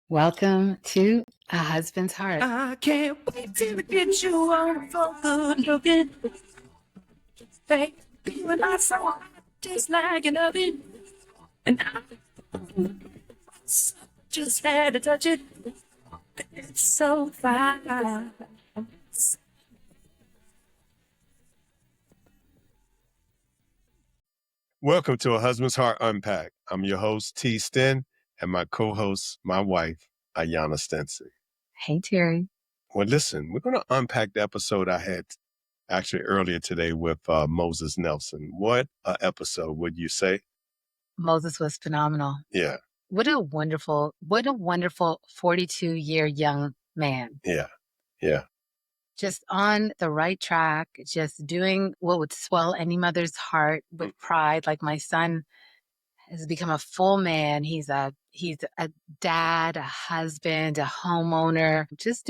Welcome to A Husband's Heart. I can't wait till I get you on for good looking. Hey, you and I so hot, just like an oven. And I just had to touch it. It's so fine. Welcome to A Husband's Heart Unpacked. I'm your host, T. Stin, and my co-host, my wife, Ayana Stinson. Hey, Terry. Well, listen, we're going to unpack the episode I had actually earlier today with Moses Nelson. What an episode, would you say? Moses was phenomenal. Yeah. What a wonderful 42-year young man. Yeah. Just on the right track, just doing what would swell any mother's heart with pride. Like, my son has become a full man. He's a dad, a husband, a homeowner, just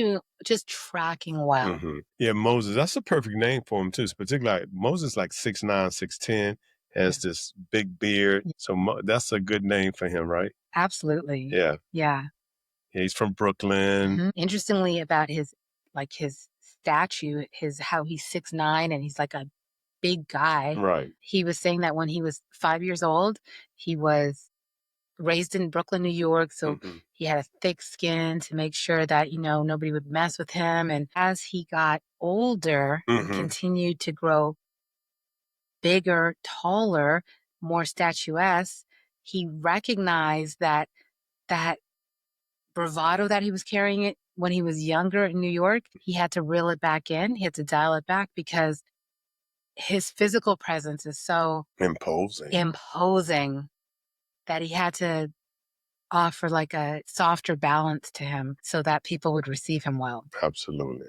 tracking well. Mm-hmm. Yeah, Moses, that's a perfect name for him too. It's particularly like Moses, like 6'9", 6'10", has this big beard. So that's a good name for him, right? Absolutely. Yeah. Yeah. He's from Brooklyn. Mm-hmm. Interestingly, about his statue, how he's 6'9" and he's like a big guy. Right. He was saying that when he was 5 years old, he was raised in Brooklyn, New York. So he had a thick skin to make sure that, nobody would mess with him. And as he got older and continued to grow bigger, taller, more statuesque, he recognized that bravado that he was carrying it when he was younger in New York, he had to reel it back in. He had to dial it back because his physical presence is so imposing that he had to offer like a softer balance to him so that people would receive him well. Absolutely.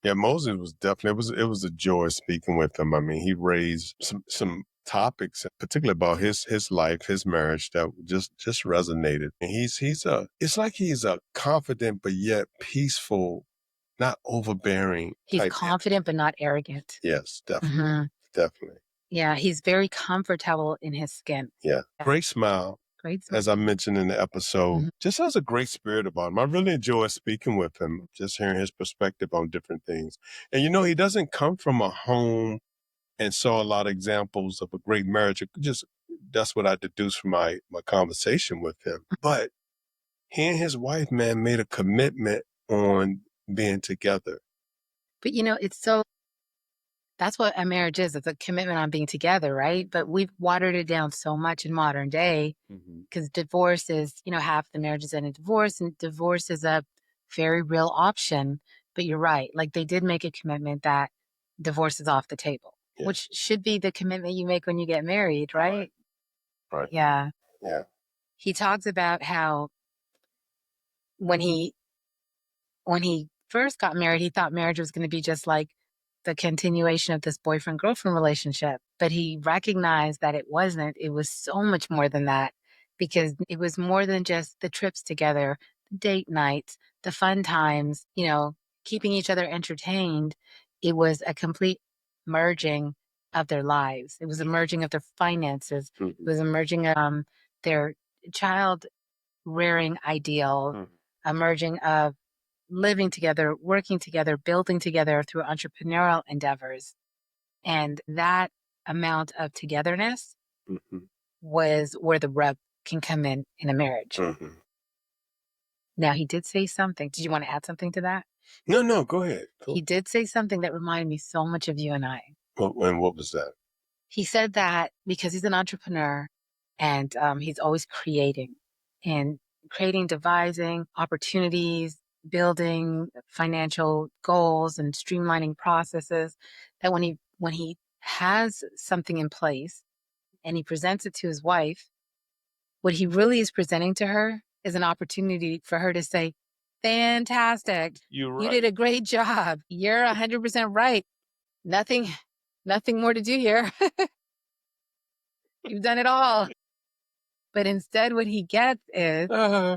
Yeah, Moses was definitely, it was a joy speaking with him. I mean, he raised some topics, particularly about his life, his marriage, that just resonated. And it's like he's a confident but yet peaceful, not overbearing. He's confident but not arrogant. Yes, definitely. Definitely. Yeah, he's very comfortable in his skin. Yeah. Great smile. As I mentioned in the episode, just has a great spirit about him. I really enjoy speaking with him, just hearing his perspective on different things. And he doesn't come from a home and saw a lot of examples of a great marriage. That's what I deduced from my conversation with him. But he and his wife, man, made a commitment on being together. But that's what a marriage is. It's a commitment on being together, right? But we've watered it down so much in modern day because divorce is, half the marriages end in divorce, and divorce is a very real option. But you're right. Like, they did make a commitment that divorce is off the table, which should be the commitment you make when you get married, right? Right. Yeah. Yeah. He talks about how when he first got married, he thought marriage was going to be just like the continuation of this boyfriend-girlfriend relationship. But he recognized that it wasn't. It was so much more than that, because it was more than just the trips together, the date nights, the fun times, keeping each other entertained. It was a complete merging of their lives. It was a merging of their finances. It was a merging of their child rearing ideal, a merging of living together, working together, building together through entrepreneurial endeavors. And that amount of togetherness was where the rub can come in a marriage. Now, he did say something. Did you want to add something to that? No, go ahead. He did say something that reminded me so much of you and I. And what was that? He said that because he's an entrepreneur and he's always creating, devising opportunities, building financial goals and streamlining processes, that when he has something in place and he presents it to his wife, what he really is presenting to her is an opportunity for her to say, fantastic. You're right. You did a great job. You're 100% right. Nothing more to do here. You've done it all. But instead, what he gets is,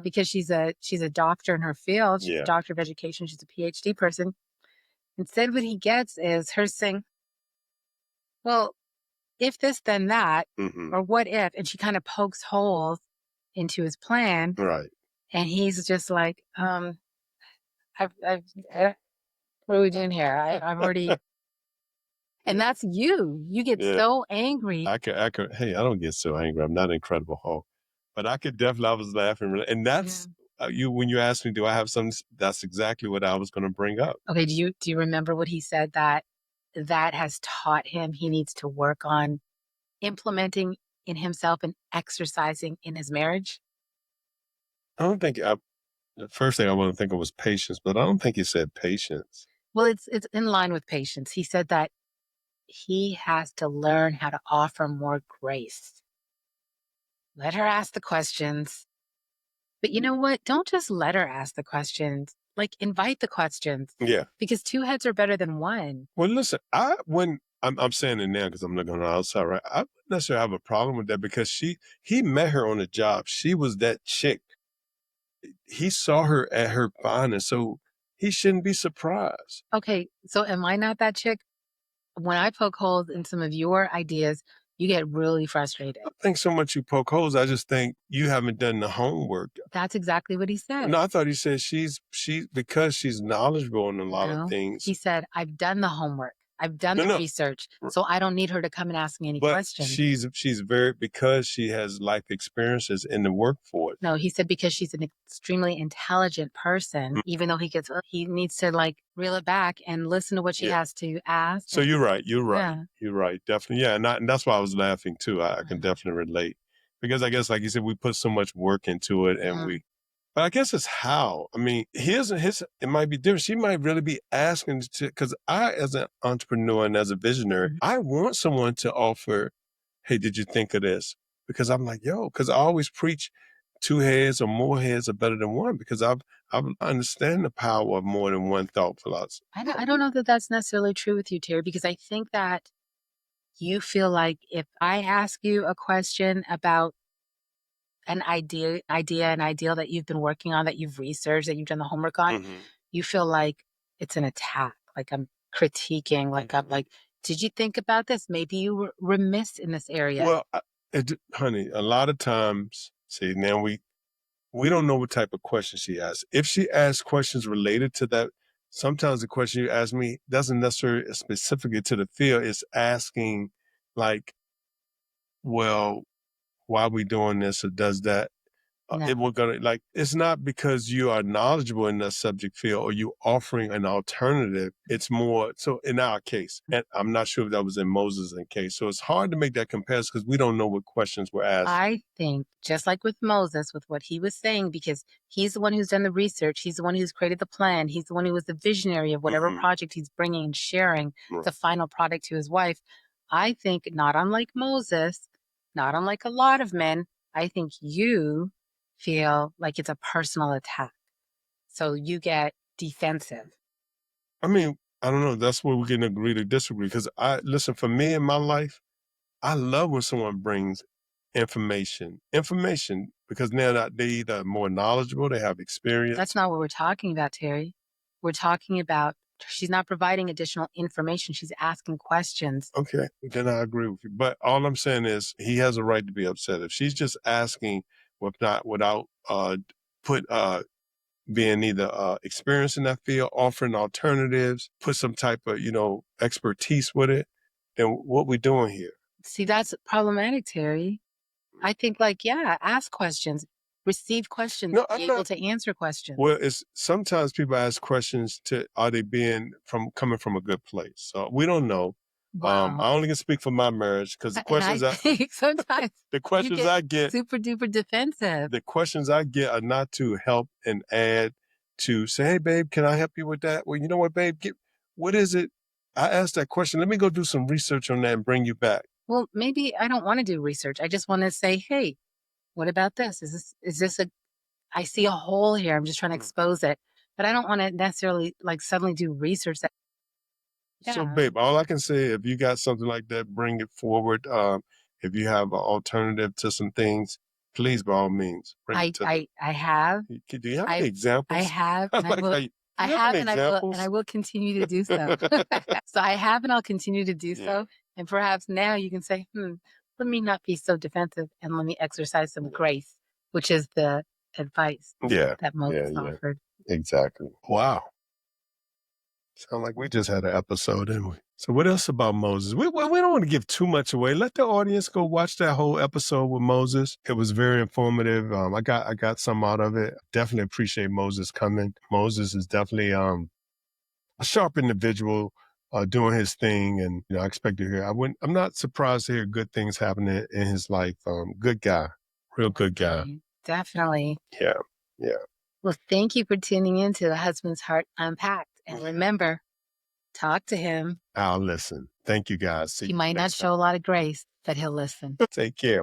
because she's a doctor in her field, she's a doctor of education, she's a PhD person. Instead, what he gets is her saying, well, if this, then that, or what if? And she kind of pokes holes into his plan. Right. And he's just like, I've what are we doing here? I've already, and that's you. You get so angry. I could, hey, I don't get so angry. I'm not Incredible Hulk, but I could definitely, I was laughing. And that's, when you asked me, do I have something, that's exactly what I was going to bring up. Okay. Do you remember what he said that has taught him he needs to work on implementing in himself and exercising in his marriage? I don't think, the first thing I want to think of was patience, but I don't think he said patience. Well, it's in line with patience. He said that he has to learn how to offer more grace. Let her ask the questions. But you know what? Don't just let her ask the questions. Like, invite the questions. Yeah. Because two heads are better than one. Well, listen, I'm saying it now because I'm looking on the outside, right? I wouldn't necessarily have a problem with that because he met her on the job. She was that chick. He saw her at her finest, so he shouldn't be surprised. Okay, so am I not that chick? When I poke holes in some of your ideas, you get really frustrated. I think so much you poke holes. I just think you haven't done the homework. That's exactly what he said. No, I thought he said because she's knowledgeable in a lot of things. He said, I've done the homework. I've done the research, so I don't need her to come and ask me any questions. She's because she has life experiences in the workforce. No, he said because she's an extremely intelligent person, even though he needs to like reel it back and listen to what she has to ask. So you're right. You're right. Definitely. Yeah. And that's why I was laughing too. I can definitely relate because I guess, like you said, we put so much work into it and but I guess it's how. I mean, it might be different. She might really be asking because I, as an entrepreneur and as a visionary, I want someone to offer, hey, did you think of this? Because I'm like, because I always preach two heads or more heads are better than one because I understand the power of more than one thought philosophy. I don't know that that's necessarily true with you, Terry, because I think that you feel like if I ask you a question about an idea, an ideal that you've been working on, that you've researched, that you've done the homework on, you feel like it's an attack, like I'm critiquing, like I'm like, did you think about this? Maybe you were remiss in this area. Well, honey, a lot of times, see, now we don't know what type of question she asks. If she asks questions related to that, sometimes the question you ask me doesn't necessarily specifically to the field. It's asking like, well, why are we doing this or does that? It's not because you are knowledgeable in that subject field or you offering an alternative. It's more, so in our case, and I'm not sure if that was in Moses' case. So it's hard to make that comparison because we don't know what questions were asked. I think just like with Moses, with what he was saying, because he's the one who's done the research. He's the one who's created the plan. He's the one who was the visionary of whatever project he's bringing and sharing the final product to his wife. I think not unlike Moses, not unlike a lot of men, I think you feel like it's a personal attack. So you get defensive. I mean, I don't know. That's where we can agree to disagree. Because listen, for me in my life, I love when someone brings information, because now they're either more knowledgeable, they have experience. That's not what we're talking about, Terry. We're talking about she's not providing additional information. She's asking questions. Okay, then I agree with you. But all I'm saying is he has a right to be upset. If she's just asking without being either experienced in that field, offering alternatives, put some type of, expertise with it, then what we doing here? See, that's problematic, Terry. I think ask questions, receive questions, be able to answer questions. Well, it's sometimes people ask questions are they coming from a good place? So we don't know. Wow. I only can speak for my marriage because the questions sometimes the questions I get super duper defensive. The questions I get are not to help and add to say, hey babe, can I help you with that? Well, you know what, babe, what is it? I asked that question. Let me go do some research on that and bring you back. Well, maybe I don't want to do research. I just want to say, hey, what about this? Is this I see a hole here. I'm just trying to expose it, but I don't want to necessarily suddenly do research. So babe, all I can say, if you got something like that, bring it forward. If you have an alternative to some things, please, by all means, bring it to I have. Do you have any examples? I have. And I will continue to do so. So I have, and I'll continue to do so. And perhaps now you can say, let me not be so defensive and let me exercise some grace, which is the advice that Moses offered. Exactly. Wow. Sound like we just had an episode, didn't we? So what else about Moses? We don't want to give too much away. Let the audience go watch that whole episode with Moses. It was very informative. I got some out of it. Definitely appreciate Moses coming. Moses is definitely a sharp individual doing his thing, and I expect to hear. I'm not surprised to hear good things happening in his life. Good guy, real good guy. Definitely. Yeah. Well, thank you for tuning in to The Husband's Heart Unpacked. And remember, talk to him. I'll listen. Thank you, guys. He might not show a lot of grace, but he'll listen. Take care.